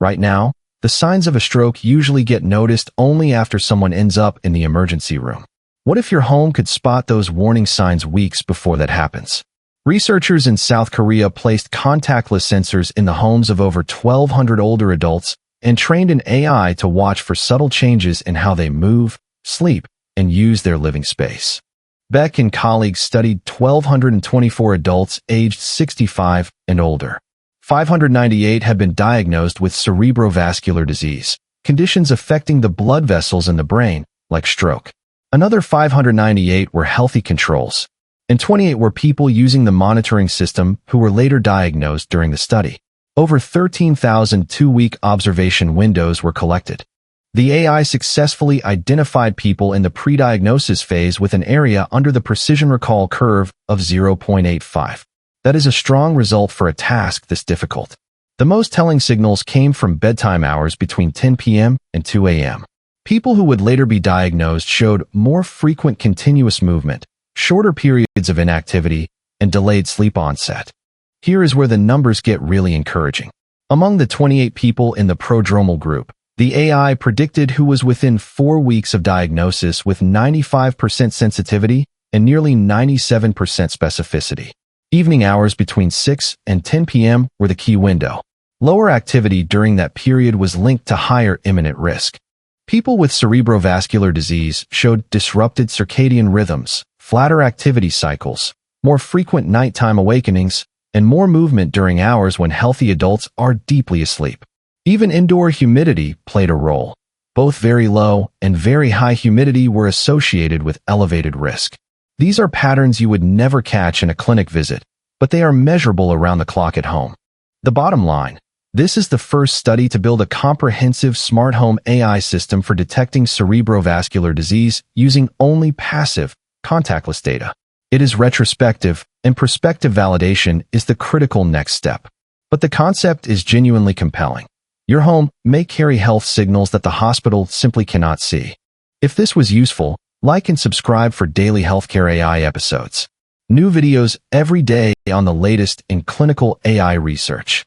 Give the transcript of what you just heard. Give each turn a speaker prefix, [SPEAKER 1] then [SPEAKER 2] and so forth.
[SPEAKER 1] Right now, the signs of a stroke usually get noticed only after someone ends up in the emergency room. What if your home could spot those warning signs weeks before that happens? Researchers in South Korea placed contactless sensors in the homes of over 1,200 older adults and trained an AI to watch for subtle changes in how they move, sleep, and use their living space. Baek and colleagues studied 1,224 adults aged 65 and older. 598 had been diagnosed with cerebrovascular disease, conditions affecting the blood vessels in the brain, like stroke. Another 598 were healthy controls, and 28 were people using the monitoring system who were later diagnosed during the study. Over 13,000 two-week observation windows were collected. The AI successfully identified people in the pre-diagnosis phase with an area under the precision recall curve of 0.85. That is a strong result for a task this difficult. The most telling signals came from bedtime hours between 10 p.m. and 2 a.m. People who would later be diagnosed showed more frequent continuous movement, shorter periods of inactivity, and delayed sleep onset. Here is where the numbers get really encouraging. Among the 28 people in the prodromal group, the AI predicted who was within 4 weeks of diagnosis with 95% sensitivity and nearly 97% specificity. Evening hours between 6 and 10 p.m. were the key window. Lower activity during that period was linked to higher imminent risk. People with cerebrovascular disease showed disrupted circadian rhythms, flatter activity cycles, more frequent nighttime awakenings, and more movement during hours when healthy adults are deeply asleep. Even indoor humidity played a role. Both very low and very high humidity were associated with elevated risk. These are patterns you would never catch in a clinic visit, but they are measurable around the clock at home. The bottom line: this is the first study to build a comprehensive smart home AI system for detecting cerebrovascular disease using only passive, contactless data. It is retrospective, and prospective validation is the critical next step. But the concept is genuinely compelling. Your home may carry health signals that the hospital simply cannot see. If this was useful, like and subscribe for daily healthcare AI episodes. New videos every day on the latest in clinical AI research.